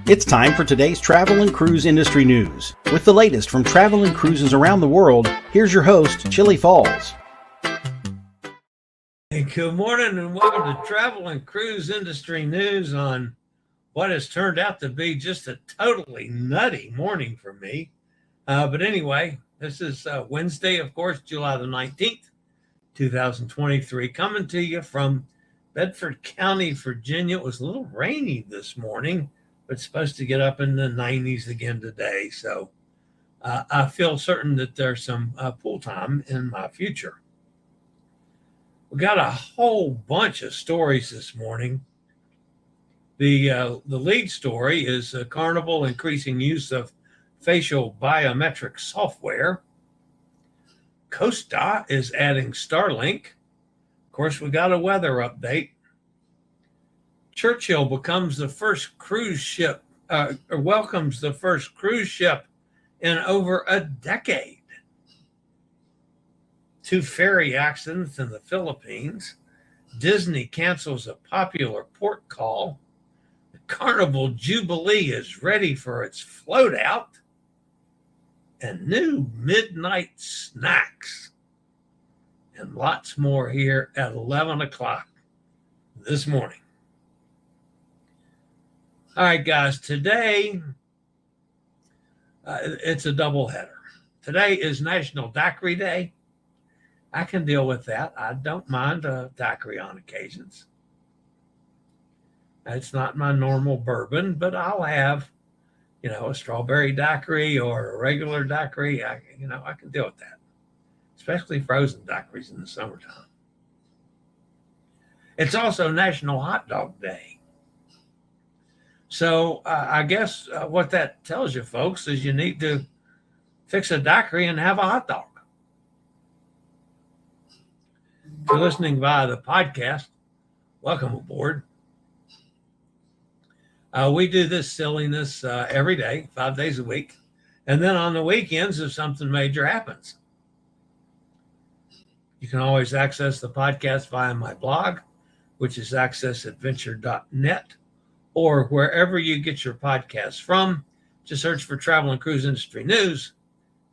It's time for today's travel and cruise industry news. With the latest from travel and cruises around the world, here's your host, Chillie Falls. Hey, good morning and welcome to Travel and Cruise Industry News on what has turned out to be just a totally nutty morning for me. But anyway, this is Wednesday, of course, July the 19th, 2023, coming to you from Bedford County, Virginia. It was a little rainy this morning, but it's supposed to get up in the 90s again today. So I feel certain that there's some pool time in my future. We got a whole bunch of stories this morning. The lead story is Carnival increasing use of facial biometric software. Costa is adding Starlink. Of course, we got a weather update. Churchill becomes the first cruise ship, welcomes the first cruise ship in over a decade. 2 ferry accidents in the Philippines. Disney cancels a popular port call. The Carnival Jubilee is ready for its float out. And new midnight snacks. And lots more here at 11 o'clock this morning. All right, guys, today it's a doubleheader. Today is National Daiquiri Day. I can deal with that. I don't mind a daiquiri on occasions. It's not my normal bourbon, but I'll have, a strawberry daiquiri or a regular daiquiri. I can deal with that, especially frozen daiquiris in the summertime. It's also National Hot Dog Day. So I guess what that tells you, folks, is you need to fix a daiquiri and have a hot dog. If you're listening via the podcast, welcome aboard. We do this silliness every day, 5 days a week. And then on the weekends, if something major happens, you can always access the podcast via my blog, which is accessadventure.net, or wherever you get your podcasts from. Just search for Travel and Cruise Industry News,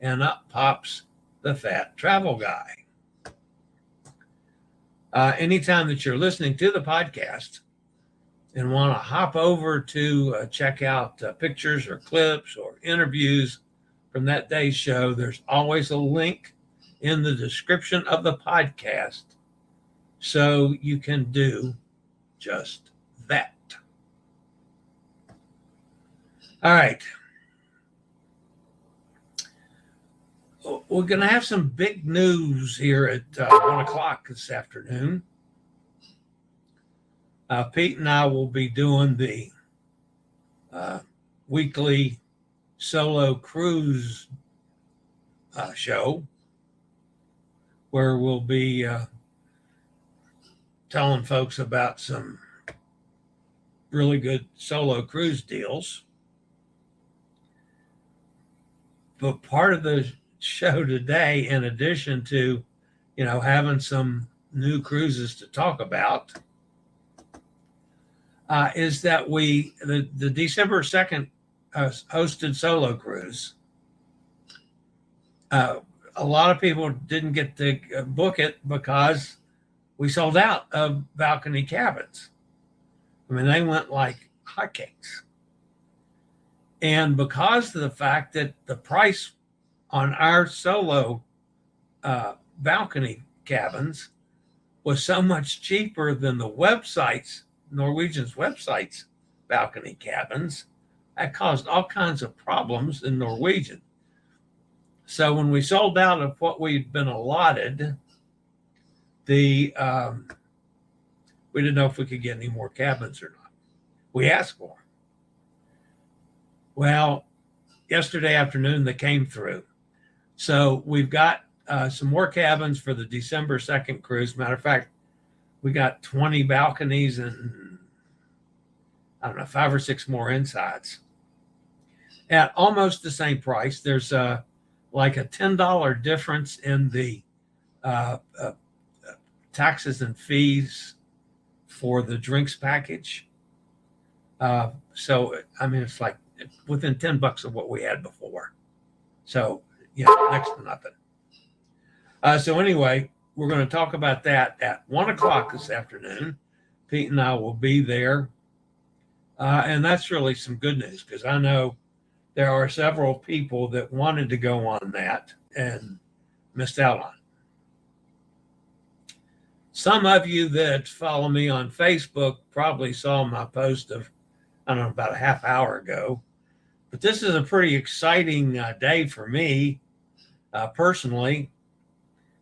and up pops the Fat Travel Guy. Anytime that you're listening to the podcast and want to hop over to check out pictures or clips or interviews from that day's show, there's always a link in the description of the podcast so you can do just that. All right. We're going to have some big news here at 1 o'clock this afternoon. Pete and I will be doing the weekly solo cruise show, where we'll be telling folks about some really good solo cruise deals. But part of the show today, in addition to, having some new cruises to talk about, is that the December 2nd hosted solo cruise, a lot of people didn't get to book it because we sold out of balcony cabins. I mean, they went like hotcakes. And because of the fact that the price on our solo balcony cabins was so much cheaper than the Norwegian's website's balcony cabins, that caused all kinds of problems in Norwegian. So when we sold out of what we'd been allotted, we didn't know if we could get any more cabins or not. We asked for them. Well, yesterday afternoon, they came through. So we've got some more cabins for the December 2nd cruise. Matter of fact, we got 20 balconies and, 5 or 6 more insides at almost the same price. There's like a $10 difference in the taxes and fees for the drinks package. So, I mean, it's like within $10 of what we had before. So, next to nothing. So anyway, we're going to talk about that at 1 o'clock this afternoon. Pete and I will be there. And that's really some good news because I know there are several people that wanted to go on that and missed out on it. Some of you that follow me on Facebook probably saw my post of, I don't know, about a half hour ago. But this is a pretty exciting day for me personally.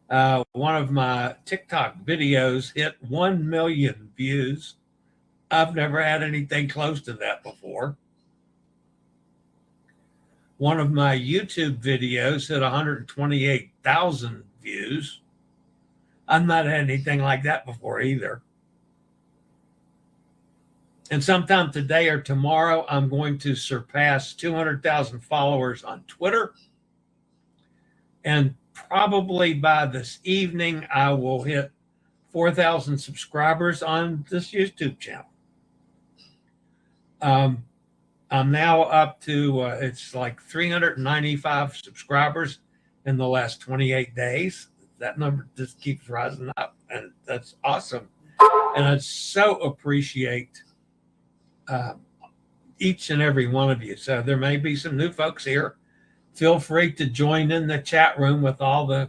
One of my TikTok videos hit 1 million views. I've never had anything close to that before. One of my YouTube videos hit 128,000 views. I've not had anything like that before either. And sometime today or tomorrow, I'm going to surpass 200,000 followers on Twitter. And probably by this evening, I will hit 4,000 subscribers on this YouTube channel. I'm now up to, it's like 395 subscribers in the last 28 days. That number just keeps rising up, and that's awesome. And I so appreciate each and every one of you. So there may be some new folks here. Feel free to join in the chat room with all the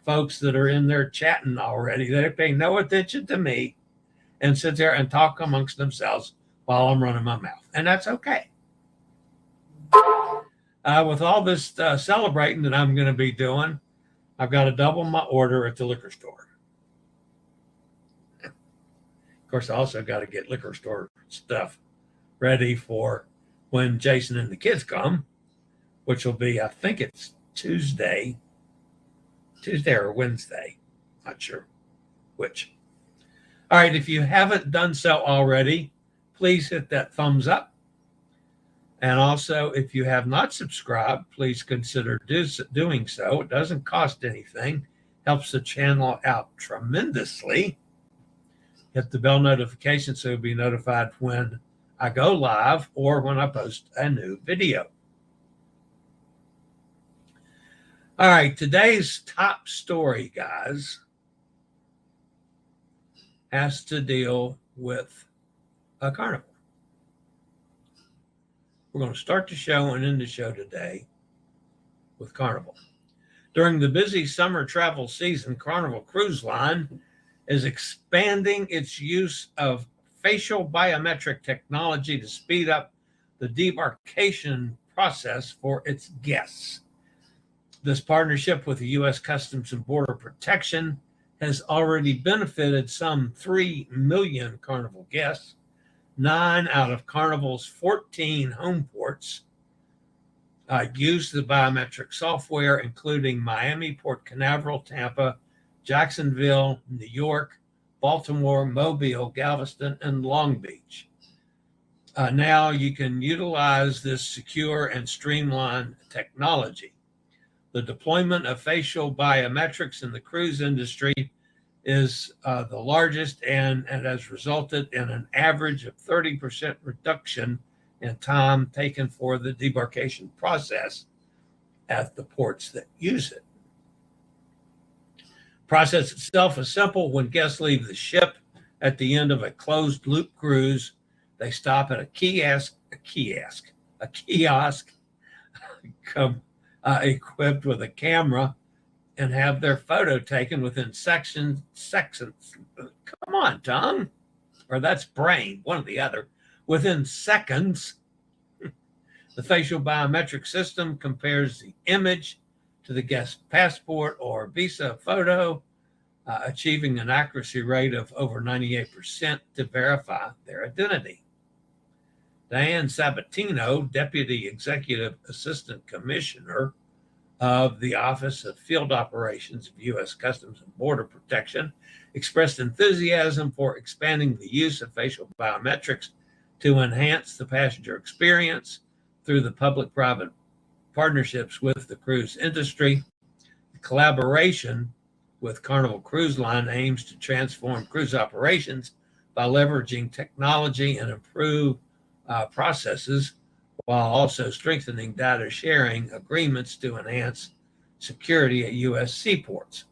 folks that are in there chatting already. They pay no attention to me and sit there and talk amongst themselves while I'm running my mouth. And that's okay. With all this celebrating that I'm going to be doing, I've got to double my order at the liquor store. Of course, I also got to get liquor store stuff ready for when Jason and the kids come, which will be, I think it's Tuesday or Wednesday. Not sure which. All right, if you haven't done so already, please hit that thumbs up. And also, if you have not subscribed, please consider doing so. It doesn't cost anything, helps the channel out tremendously. Hit the bell notification so you'll be notified when I go live or when I post a new video. All right, today's top story, guys, has to deal with a carnival. We're going to start the show and end the show today with Carnival. During the busy summer travel season, Carnival Cruise Line is expanding its use of facial biometric technology to speed up the debarkation process for its guests. This partnership with the U.S. Customs and Border Protection has already benefited some 3 million Carnival guests. 9 out of Carnival's 14 home ports use the biometric software, including Miami, Port Canaveral, Tampa, Jacksonville, New York, Baltimore, Mobile, Galveston, and Long Beach. Now you can utilize this secure and streamlined technology. The deployment of facial biometrics in the cruise industry is the largest and has resulted in an average of 30% reduction in time taken for the debarkation process at the ports that use it. Process itself is simple. When guests leave the ship at the end of a closed loop cruise, they stop at a kiosk equipped with a camera and have their photo taken within seconds. Come on, tongue. Or that's brain, one or the other. Within seconds, the facial biometric system compares the image to the guest's passport or visa photo, achieving an accuracy rate of over 98% to verify their identity. Diane Sabatino, Deputy Executive Assistant Commissioner of the Office of Field Operations of U.S. Customs and Border Protection, expressed enthusiasm for expanding the use of facial biometrics to enhance the passenger experience through the public-private partnerships with the cruise industry. The collaboration with Carnival Cruise Line aims to transform cruise operations by leveraging technology and improve processes, while also strengthening data sharing agreements to enhance security at U.S. seaports.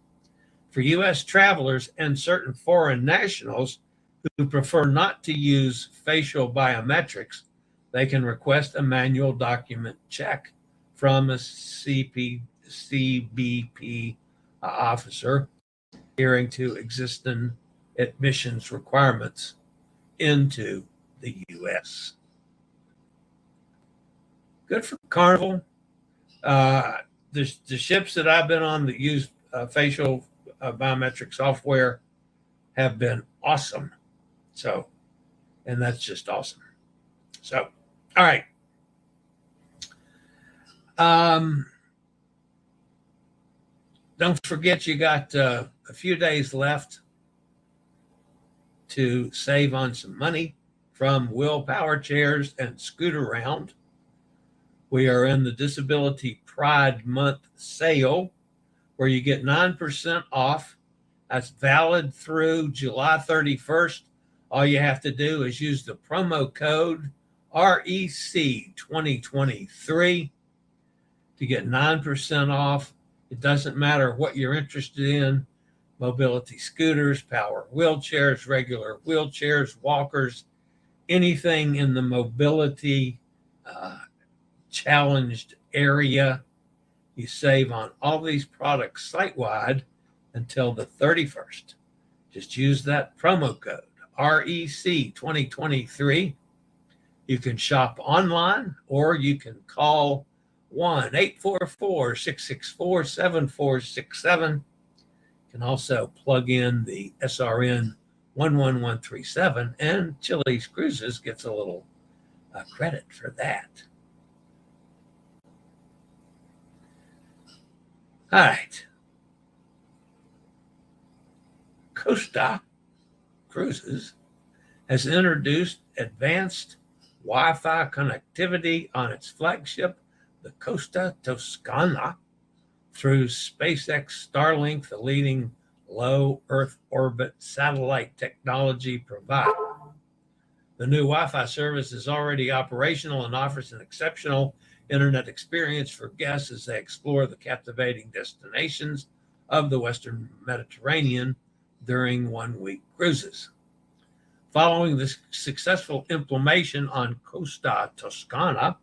For U.S. travelers and certain foreign nationals who prefer not to use facial biometrics, they can request a manual document check from a CBP officer adhering to existing admissions requirements into the U.S. Good for Carnival. The ships that I've been on that use facial biometric software have been awesome. So, and that's just awesome. So, all right. Don't forget you got a few days left to save on some money from Willpower Chairs and Scooter Round. We are in the Disability Pride Month sale where you get 9% off. That's valid through July 31st. All you have to do is use the promo code REC2023 to get 9% off. It doesn't matter what you're interested in: mobility scooters, power wheelchairs, regular wheelchairs, walkers, anything in the mobility challenged area. You save on all these products site-wide until the 31st. Just use that promo code REC2023. You can shop online or you can call 1-844-664-7467. You can also plug in the SRN 11137, and Chillie Cruises gets a little credit for that. All right. Costa Cruises has introduced advanced Wi-Fi connectivity on its flagship, the Costa Toscana, through SpaceX Starlink, the leading low Earth orbit satellite technology provider. The new Wi-Fi service is already operational and offers an exceptional internet experience for guests as they explore the captivating destinations of the Western Mediterranean during one-week cruises. Following the successful implementation on Costa Toscana,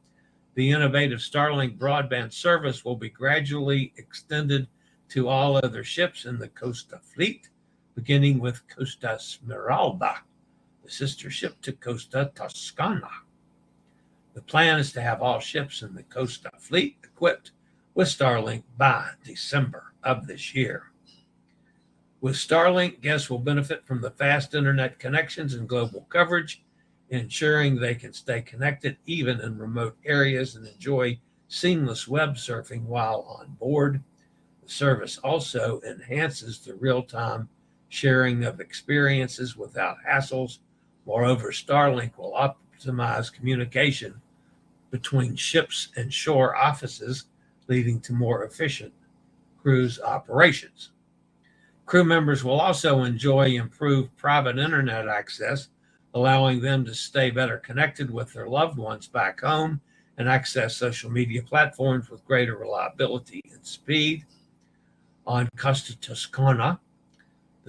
the innovative Starlink broadband service will be gradually extended to all other ships in the Costa fleet, beginning with Costa Smeralda, the sister ship to Costa Toscana. The plan is to have all ships in the Costa fleet equipped with Starlink by December of this year. With Starlink, guests will benefit from the fast internet connections and global coverage, ensuring they can stay connected even in remote areas and enjoy seamless web surfing while on board. The service also enhances the real-time sharing of experiences without hassles. Moreover, Starlink will optimize communication between ships and shore offices, leading to more efficient cruise operations. Crew members will also enjoy improved private internet access, allowing them to stay better connected with their loved ones back home and access social media platforms with greater reliability and speed. On Costa Toscana,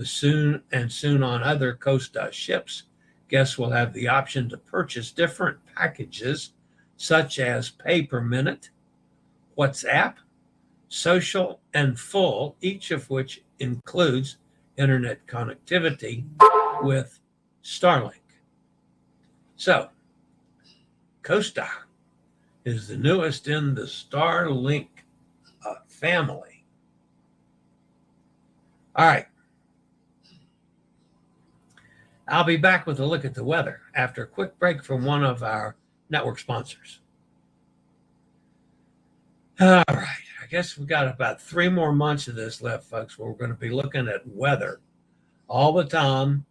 soon on other Costa ships, guests will have the option to purchase different packages such as pay per minute, WhatsApp, social, and full, each of which includes internet connectivity with Starlink. So, Costa is the newest in the Starlink family. All right. I'll be back with a look at the weather after a quick break from one of our network sponsors. All right. I guess we've got about 3 more months of this left, folks, where we're going to be looking at weather all the time.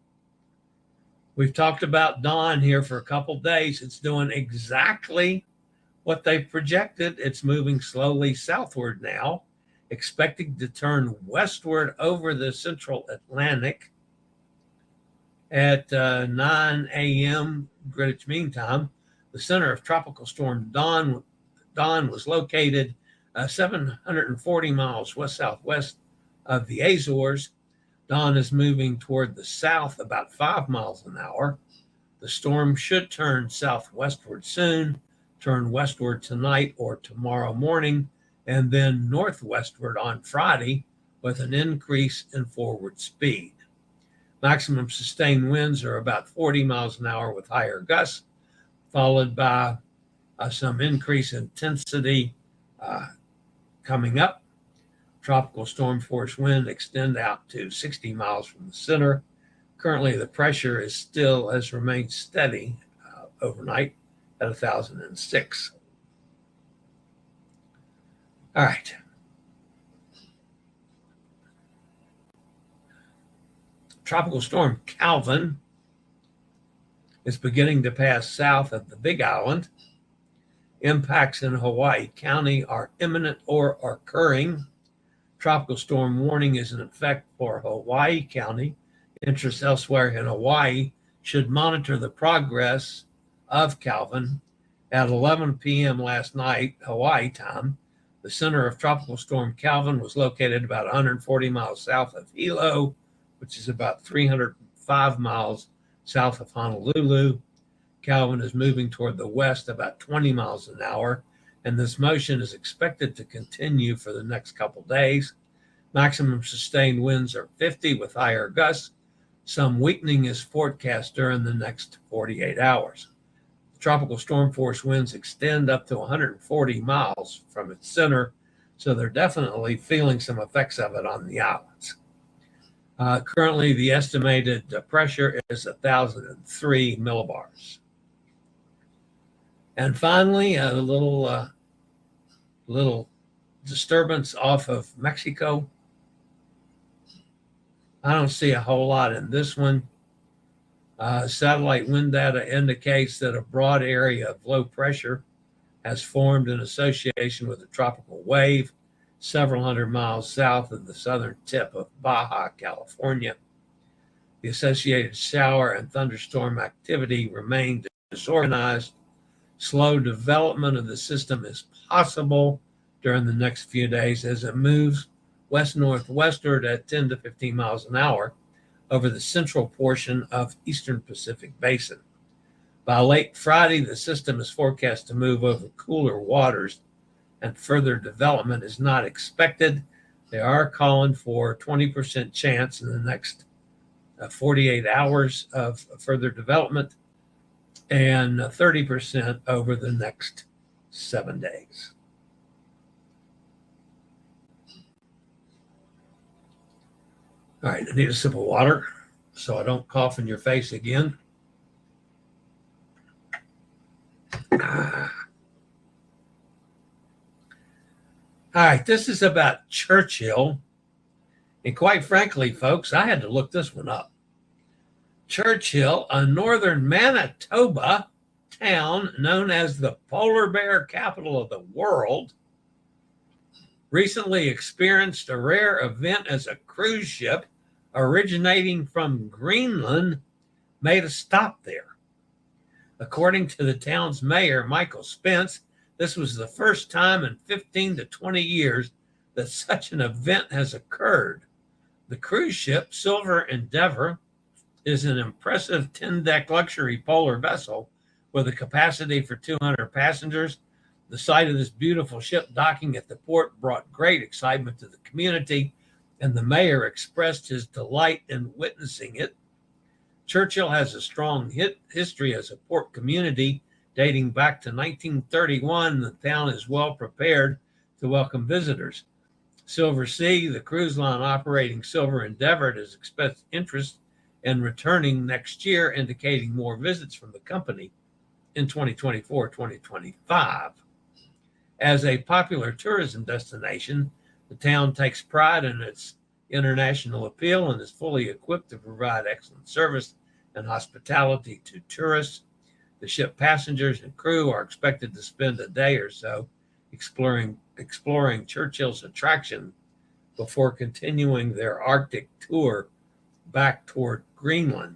We've talked about Dawn here for a couple days. It's doing exactly what they projected. It's moving slowly southward now, expecting to turn westward over the central Atlantic at 9 a.m. Greenwich Mean Time, The center of Tropical Storm Dawn was located 740 miles west-southwest of the Azores. Dawn is moving toward the south about 5 miles an hour. The storm should turn southwestward soon, turn westward tonight or tomorrow morning, and then northwestward on Friday with an increase in forward speed. Maximum sustained winds are about 40 miles an hour with higher gusts, followed by some increase in intensity coming up. Tropical storm force wind extend out to 60 miles from the center. Currently, the pressure has remained steady overnight at 1,006. All right. Tropical storm Calvin is beginning to pass south of the Big Island. Impacts in Hawaii County are imminent or are occurring. Tropical storm warning is in effect for Hawaii County. Interests elsewhere in Hawaii should monitor the progress of Calvin. At 11 p.m. last night, Hawaii time, the center of Tropical Storm Calvin was located about 140 miles south of Hilo, which is about 305 miles south of Honolulu. Calvin is moving toward the west about 20 miles an hour, and this motion is expected to continue for the next couple days. Maximum sustained winds are 50 with higher gusts. Some weakening is forecast during the next 48 hours. Tropical storm force winds extend up to 140 miles from its center, so they're definitely feeling some effects of it on the islands. Currently, the estimated pressure is 1,003 millibars. And finally, a little disturbance off of Mexico. I don't see a whole lot in this one. Satellite wind data indicates that a broad area of low pressure has formed in association with a tropical wave several hundred miles south of the southern tip of Baja California. The associated shower and thunderstorm activity remained disorganized. Slow development of the system is possible during the next few days as it moves west-northwestward at 10 to 15 miles an hour over the central portion of eastern Pacific Basin. By late Friday, the system is forecast to move over cooler waters, and further development is not expected. They are calling for 20% chance in the next 48 hours of further development and 30% over the next 7 days. All right, I need a sip of water so I don't cough in your face again. All right, this is about Churchill. And quite frankly, folks, I had to look this one up. Churchill, a northern Manitoba town known as the polar bear capital of the world, recently experienced a rare event as a cruise ship originating from Greenland made a stop there. According to the town's mayor, Michael Spence, this was the first time in 15 to 20 years that such an event has occurred. The cruise ship, Silver Endeavor, is an impressive 10-deck luxury polar vessel with a capacity for 200 passengers. The sight of this beautiful ship docking at the port brought great excitement to the community, and the mayor expressed his delight in witnessing it. Churchill has a strong history as a port community dating back to 1931. The town is well prepared to welcome visitors. Silver Sea, the cruise line operating Silver Endeavor, has expressed interest in returning next year, indicating more visits from the company in 2024-2025. As a popular tourism destination, the town takes pride in its international appeal and is fully equipped to provide excellent service and hospitality to tourists. The ship passengers and crew are expected to spend a day or so exploring Churchill's attraction before continuing their Arctic tour back toward Greenland.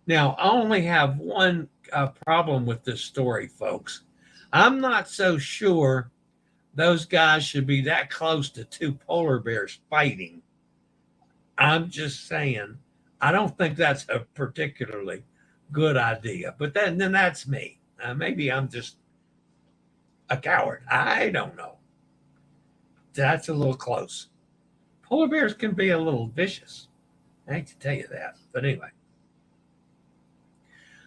Now, I only have one problem with this story, folks. I'm not so sure those guys should be that close to two polar bears fighting. I'm just saying, I don't think that's a particularly good idea. But then that's me. Maybe I'm just a coward. I don't know. That's a little close. Polar bears can be a little vicious. I hate to tell you that. But anyway.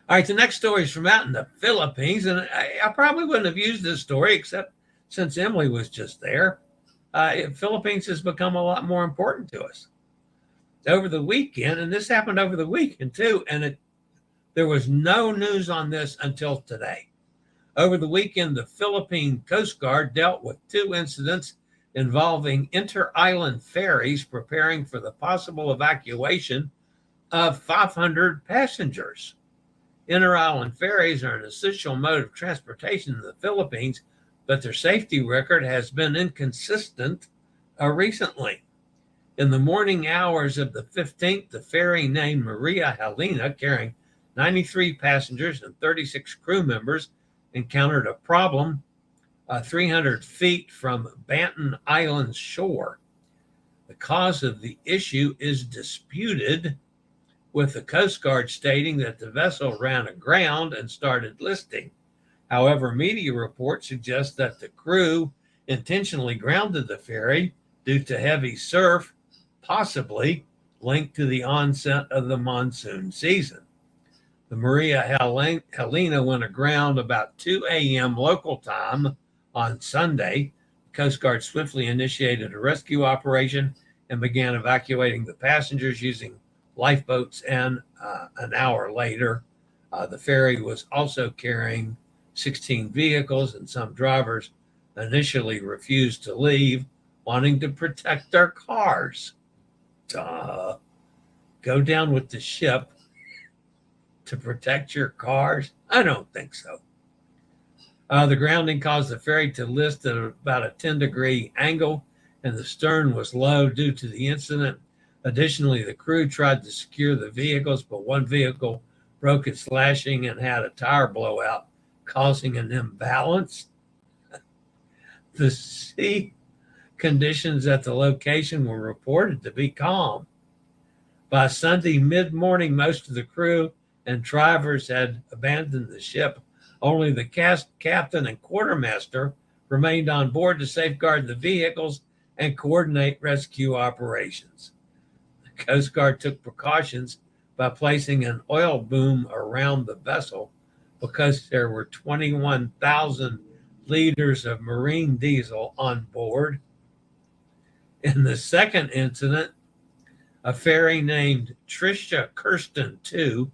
All right, the next story is from out in the Philippines. And I probably wouldn't have used this story except since Emily was just there. Philippines has become a lot more important to us. Over the weekend, and this happened over the weekend too, and there was no news on this until today. Over the weekend, the Philippine Coast Guard dealt with two incidents involving inter-island ferries preparing for the possible evacuation of 500 passengers. Inter-island ferries are an essential mode of transportation in the Philippines, but their safety record has been inconsistent recently. In the morning hours of the 15th, the ferry named Maria Helena, carrying 93 passengers and 36 crew members, encountered a problem 300 feet from Banten Island's shore. The cause of the issue is disputed, with the Coast Guard stating that the vessel ran aground and started listing. However, media reports suggest that the crew intentionally grounded the ferry due to heavy surf, possibly linked to the onset of the monsoon season. The Maria Helena went aground about 2 a.m. local time on Sunday. The Coast Guard swiftly initiated a rescue operation and began evacuating the passengers using lifeboats, and an hour later, the ferry was also carrying 16 vehicles, and some drivers initially refused to leave, wanting to protect their cars. Go down with the ship to protect your cars? I don't think so. The grounding caused the ferry to list at about a 10-degree angle, and the stern was low due to the incident. Additionally, the crew tried to secure the vehicles, but one vehicle broke its lashing and had a tire blowout, causing an imbalance. The sea conditions at the location were reported to be calm. By Sunday mid-morning, most of the crew and drivers had abandoned the ship. Only the captain and quartermaster remained on board to safeguard the vehicles and coordinate rescue operations. The Coast Guard took precautions by placing an oil boom around the vessel because there were 21,000 liters of marine diesel on board. In the second incident, a ferry named Trisha Kirsten 2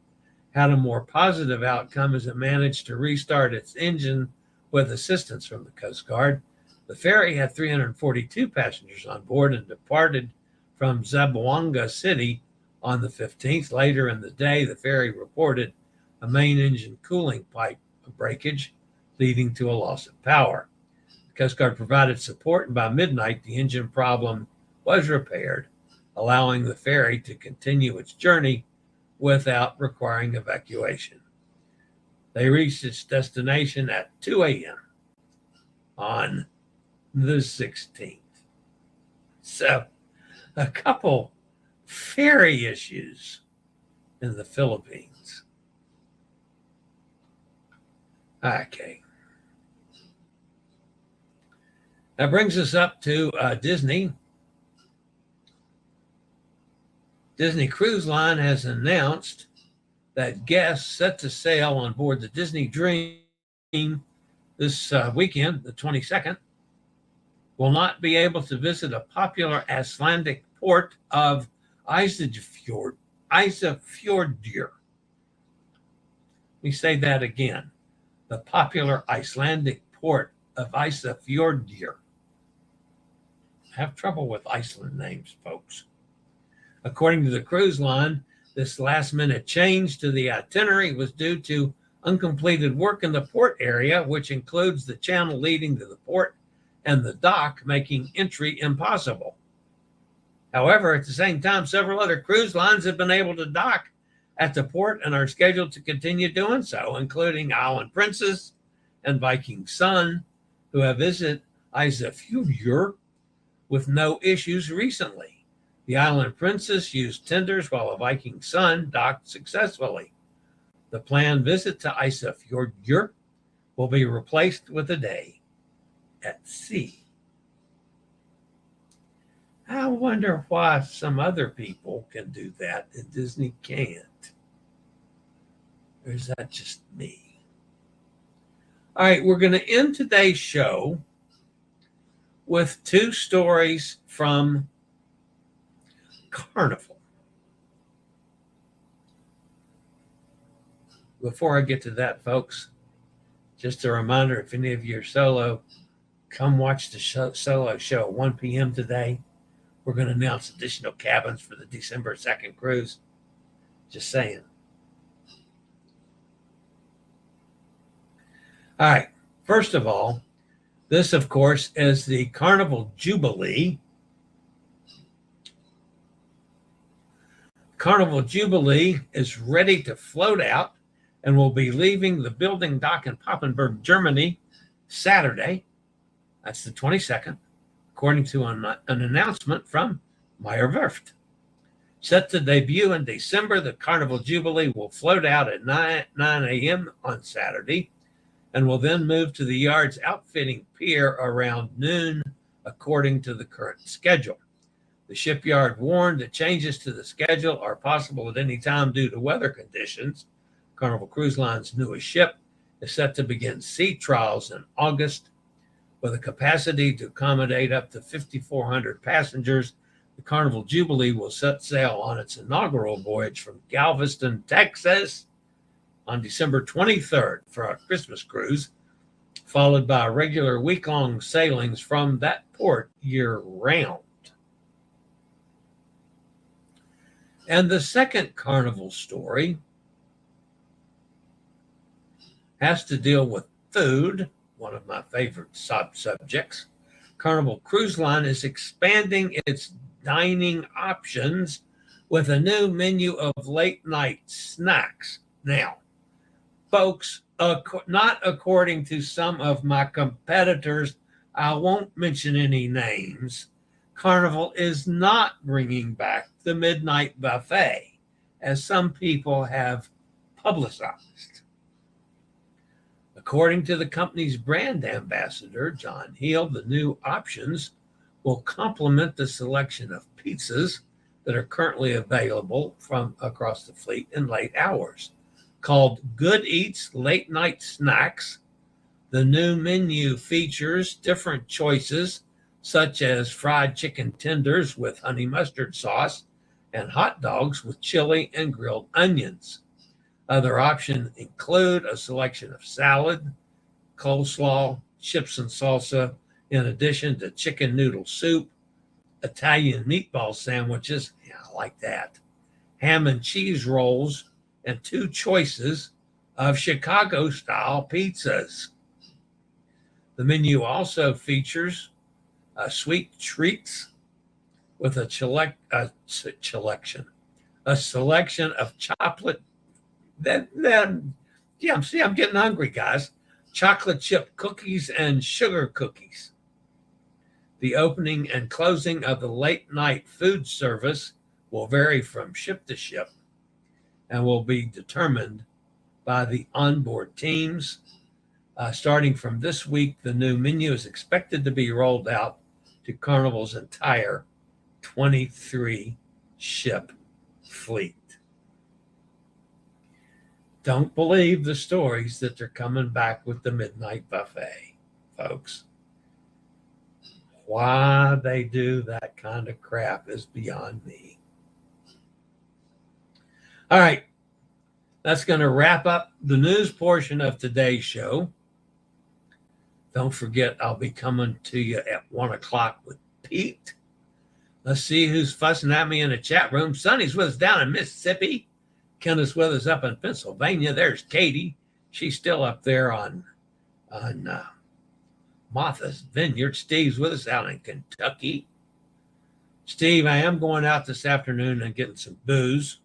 had a more positive outcome as it managed to restart its engine with assistance from the Coast Guard. The ferry had 342 passengers on board and departed from Zamboanga City on the 15th. Later in the day, the ferry reported a main engine cooling pipe breakage, leading to a loss of power. The Coast Guard provided support, and by midnight, the engine problem was repaired, allowing the ferry to continue its journey without requiring evacuation. They reached its destination at 2 a.m. on the 16th. So, a couple ferry issues in the Philippines. Okay. That brings us up to Disney. Disney Cruise Line has announced that guests set to sail on board the Disney Dream this weekend, the 22nd, will not be able to visit a popular Icelandic port of Ísafjörður. Let me say that again. The popular Icelandic port of Ísafjörður. I have trouble with Iceland names, folks. According to the cruise line, this last-minute change to the itinerary was due to uncompleted work in the port area, which includes the channel leading to the port and the dock, making entry impossible. However, at the same time, several other cruise lines have been able to dock at the port and are scheduled to continue doing so, including Island Princess and Viking Sun, who have visited Isafjordur with no issues recently. The Island Princess used tenders while the Viking Sun docked successfully. The planned visit to Isafjordur will be replaced with a day at sea. I wonder why some other people can do that and Disney can't. Or is that just me? All right, we're going to end today's show with two stories from Carnival. Before I get to that, folks, just a reminder, if any of you are solo, come watch the solo show at 1 p.m. today. We're going to announce additional cabins for the December 2nd cruise. Just saying. All right. First of all, this, of course, is the Carnival Jubilee. Carnival Jubilee is ready to float out and will be leaving the building dock in Papenburg, Germany, Saturday. That's the 22nd, according to an announcement from Meyer Werft. Set to debut in December, the Carnival Jubilee will float out at 9 a.m. on Saturday and will then move to the yard's outfitting pier around noon, according to the current schedule. The shipyard warned that changes to the schedule are possible at any time due to weather conditions. Carnival Cruise Line's newest ship is set to begin sea trials in August. With a capacity to accommodate up to 5,400 passengers, the Carnival Jubilee will set sail on its inaugural voyage from Galveston, Texas on December 23rd for a Christmas cruise, followed by regular week-long sailings from that port year-round. And the second Carnival story has to deal with food, one of my favorite subjects. Carnival Cruise Line is expanding its dining options with a new menu of late-night snacks. Now, folks, not according to some of my competitors, I won't mention any names, Carnival is not bringing back the midnight buffet, as some people have publicized. According to the company's brand ambassador, John Heel, the new options will complement the selection of pizzas that are currently available from across the fleet in late hours. Called Good Eats Late Night Snacks, the new menu features different choices such as fried chicken tenders with honey mustard sauce and hot dogs with chili and grilled onions. Other options include a selection of salad, coleslaw, chips and salsa, in addition to chicken noodle soup, Italian meatball sandwiches, yeah, I like that, ham and cheese rolls, and two choices of Chicago-style pizzas. The menu also features sweet treats with a selection of chocolate. I'm getting hungry, guys. Chocolate chip cookies and sugar cookies. The opening and closing of the late night food service will vary from ship to ship and will be determined by the onboard teams. Starting from this week, the new menu is expected to be rolled out to Carnival's entire 23 ship fleet. Don't believe the stories that they're coming back with the midnight buffet, folks. Why they do that kind of crap is beyond me. All right, that's going to wrap up the news portion of today's show. Don't forget, I'll be coming to you at 1 o'clock with Pete. Let's see who's fussing at me in the chat room. Sonny's with us down in Mississippi. Ken is with us up in Pennsylvania. There's Katie. She's still up there on Martha's Vineyard. Steve's with us out in Kentucky. Steve, I am going out this afternoon and getting some booze.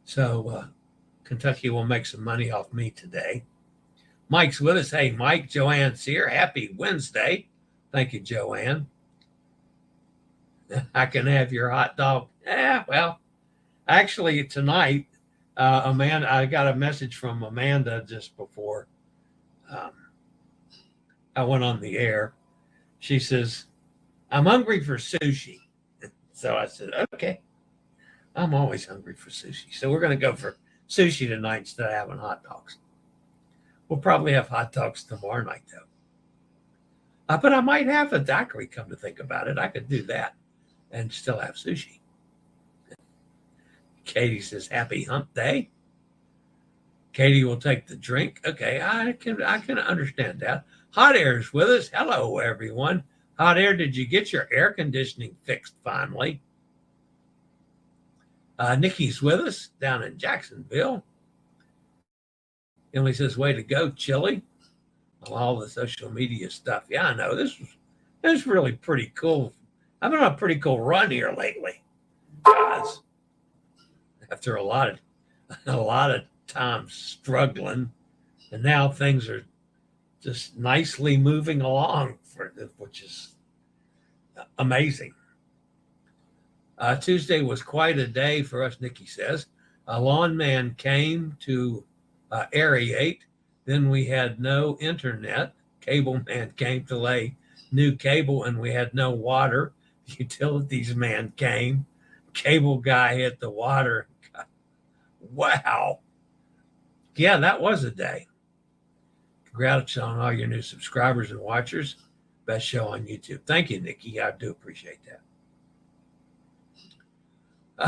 So Kentucky will make some money off me today. Mike's with us. Hey, Mike, Joanne's here. Happy Wednesday. Thank you, Joanne. I can have your hot dog. Well, actually, tonight, Amanda, I got a message from Amanda just before I went on the air. She says, I'm hungry for sushi. So I said, okay. I'm always hungry for sushi. So we're going to go for sushi tonight instead of having hot dogs. We'll probably have hot dogs tomorrow night, though. But I might have a daiquiri, come to think about it. I could do that and still have sushi. Katie says, happy hump day. Katie will take the drink. Okay, I can understand that. Hot Air is with us. Hello, everyone. Hot Air, did you get your air conditioning fixed finally? Nikki's with us down in Jacksonville. Emily says, way to go, Chillie. All the social media stuff. Yeah, I know. This was really pretty cool. I've been on a pretty cool run here lately, guys. After a lot of time struggling, and now things are just nicely moving along, which is amazing. Tuesday was quite a day for us, Nikki says. A lawn man came to aerate. Then we had no internet. Cable man came to lay new cable, and we had no water. Utilities man came. Cable guy hit the water. Wow. Yeah, that was a day. Congrats on all your new subscribers and watchers. Best show on YouTube. Thank you, Nikki. I do appreciate that.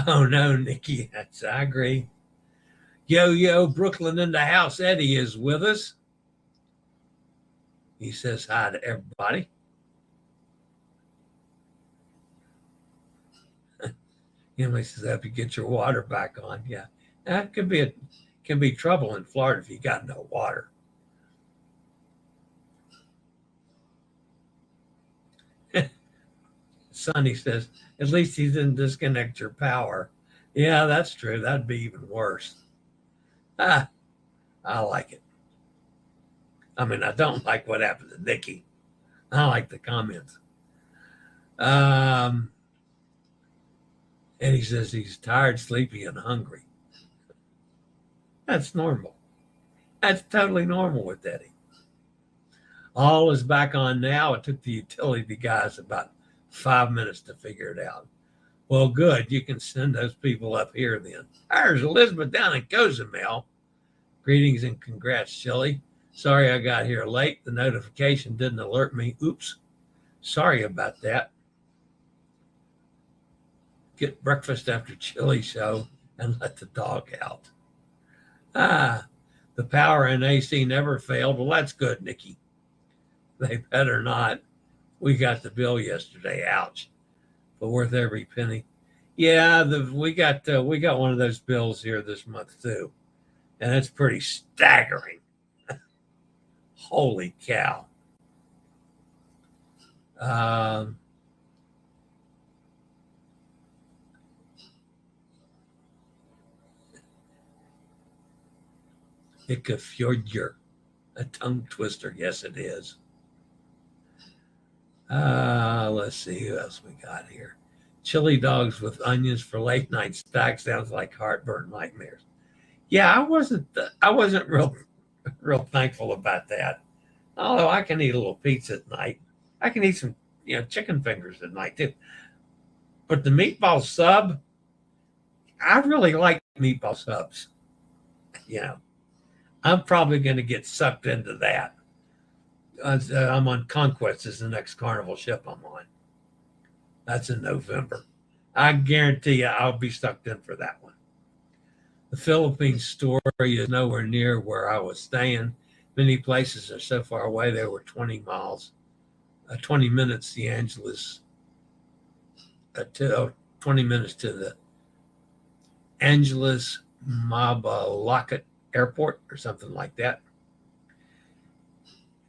Oh, no, Nikki. I agree. Yo, Brooklyn in the house. Eddie is with us. He says hi to everybody. Emily says, "Have you get your water back on?" Yeah, that can be trouble in Florida if you got no water. Sonny says, "At least he didn't disconnect your power." Yeah, that's true. That'd be even worse. I like it. I mean, I don't like what happened to Nikki. I like the comments. And he says he's tired, sleepy, and hungry. That's normal. That's totally normal with Eddie. All is back on now. It took the utility guys about 5 minutes to figure it out. Well, good. You can send those people up here then. There's Elizabeth down in Cozumel. Greetings and congrats, Chillie. Sorry I got here late. The notification didn't alert me. Oops. Sorry about that. Get breakfast after Chillie show and let the dog out. The power and AC never failed. Well, that's good, Nikki. They better not. We got the bill yesterday. Ouch. But worth every penny. Yeah, we got one of those bills here this month too. And it's pretty staggering. Holy cow. Ikafjordjur, a tongue twister. Yes, it is. Let's see who else we got here. Chili dogs with onions for late night snack sounds like heartburn nightmares. Yeah, I wasn't real thankful about that. Although I can eat a little pizza at night. I can eat some, chicken fingers at night too. But the meatball sub, I really like meatball subs. I'm probably going to get sucked into that. I'm on Conquest is the next Carnival ship I'm on. That's in November. I guarantee you I'll be sucked in for that one. The Philippines story is nowhere near where I was staying. Many places are so far away. They were 20 minutes, the Angeles, 20 minutes to the Angeles Mabalacat Airport or something like that.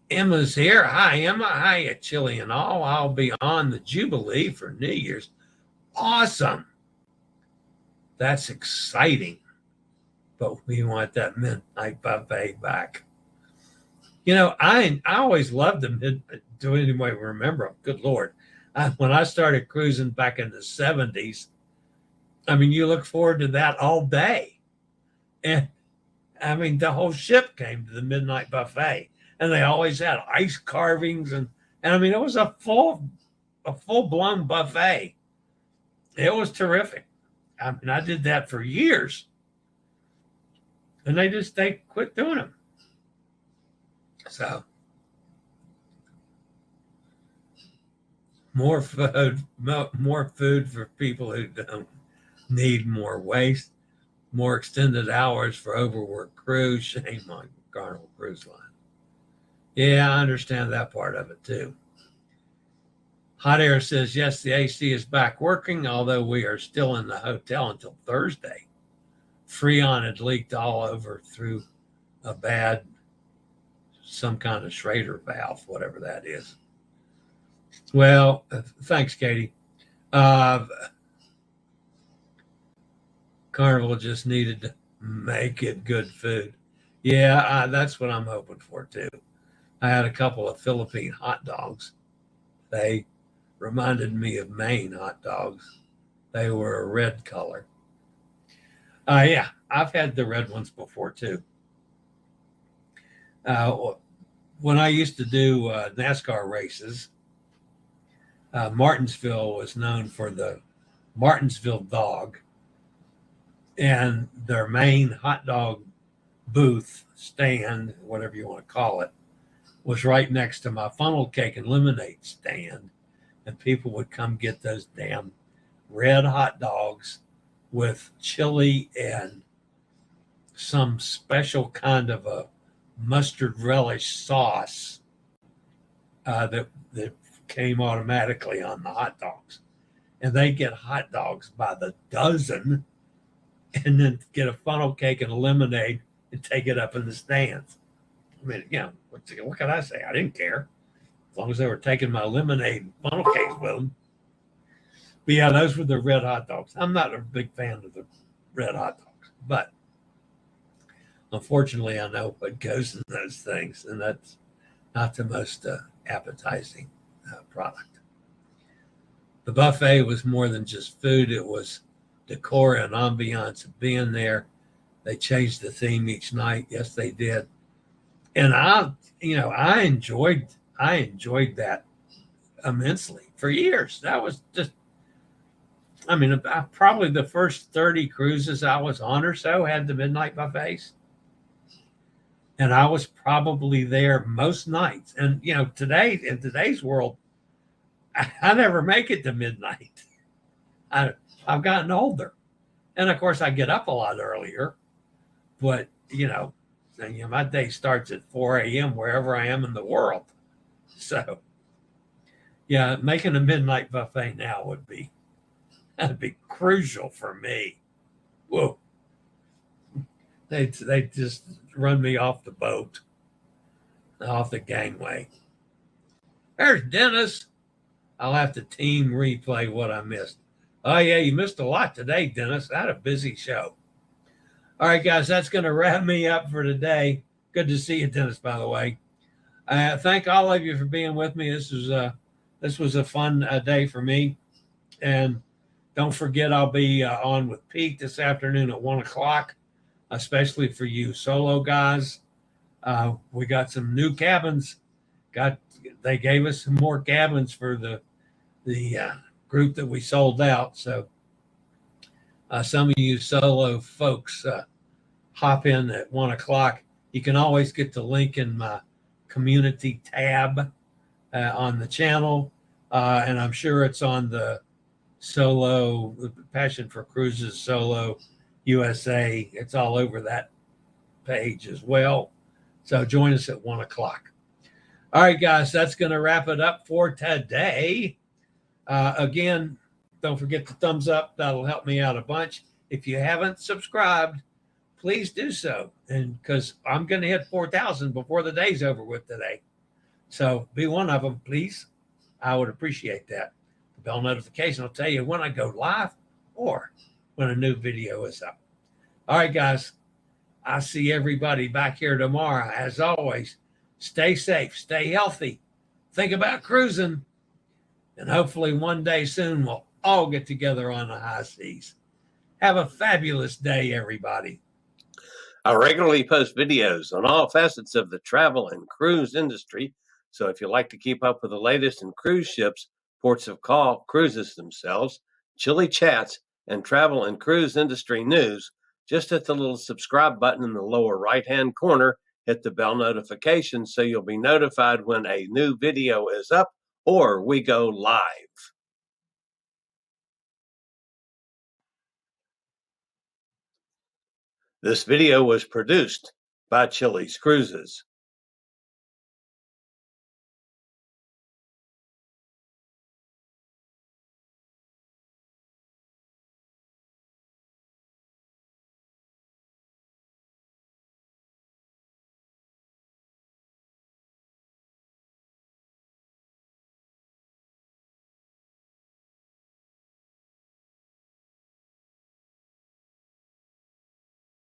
Emma's here. Hi, Emma. Hi, Chillie and all. I'll be on the Jubilee for New Year's. Awesome. That's exciting. but we want that midnight buffet back. You know, I always loved them. Do anybody remember them? Good Lord. When I started cruising back in the 70s, I mean, you look forward to that all day. And I mean, the whole ship came to the midnight buffet, and they always had ice carvings. And I mean, it was a full-blown buffet. It was terrific. I mean, I did that for years. And they quit doing them. So more food for people who don't need more waste, more extended hours for overworked crews. Shame on Carnival Cruise Line. Yeah, I understand that part of it too. Hot Air says, yes, the AC is back working, although we are still in the hotel until Thursday. Freon had leaked all over through a bad, some kind of Schrader valve, whatever that is. Well, thanks, Katie. Carnival just needed to make it good food. Yeah, that's what I'm hoping for too. I had a couple of Philippine hot dogs. They reminded me of Maine hot dogs. They were a red color. Yeah, I've had the red ones before too. When I used to do NASCAR races, Martinsville was known for the Martinsville dog, and their main hot dog booth stand, whatever you want to call it, was right next to my funnel cake and lemonade stand. And people would come get those damn red hot dogs with chili and some special kind of a mustard relish sauce that came automatically on the hot dogs. And they get hot dogs by the dozen and then get a funnel cake and a lemonade and take it up in the stands. I mean, you know, what can I say? I didn't care as long as they were taking my lemonade and funnel cakes with them. But yeah, those were the red hot dogs. I'm not a big fan of the red hot dogs, but unfortunately, I know what goes in those things, and that's not the most appetizing product. The buffet was more than just food. It was decor and ambiance of being there. They changed the theme each night. Yes, they did. And I enjoyed that immensely for years. That was just, I mean, probably the first 30 cruises I was on or so had the midnight buffets. And I was probably there most nights. And, you know, in today's world, I never make it to midnight. I've gotten older. And of course, I get up a lot earlier. But, my day starts at 4 a.m. wherever I am in the world. So, yeah, making a midnight buffet now that'd be crucial for me. Whoa. They just run me off the boat, off the gangway. There's Dennis. I'll have to team replay what I missed. Oh, yeah, you missed a lot today, Dennis. I had a busy show. All right, guys, that's going to wrap me up for today. Good to see you, Dennis, by the way. Thank all of you for being with me. This was a fun day for me. And don't forget, I'll be on with Pete this afternoon at 1 o'clock, especially for you solo guys. We got some new cabins. They gave us some more cabins for the group that we sold out. So some of you solo folks hop in at 1 o'clock. You can always get the link in my community tab on the channel. And I'm sure it's on the Passion for Cruises Solo USA. It's all over that page as well. So join us at 1 o'clock. All right, guys, that's going to wrap it up for today. Again, don't forget the thumbs up. That'll help me out a bunch. If you haven't subscribed, please do so. And because I'm going to hit 4,000 before the day's over with today. So be one of them, please. I would appreciate that. The bell notification will tell you when I go live or when a new video is up. All right, guys. I'll see everybody back here tomorrow. As always, stay safe, stay healthy, think about cruising, and hopefully one day soon we'll all get together on the high seas. Have a fabulous day, everybody. I regularly post videos on all facets of the travel and cruise industry, so if you like to keep up with the latest in cruise ships, ports of call, cruises themselves, Chillie chats, and travel and cruise industry news, just hit the little subscribe button in the lower right-hand corner, hit the bell notification so you'll be notified when a new video is up or we go live. This video was produced by Chillie's Cruises.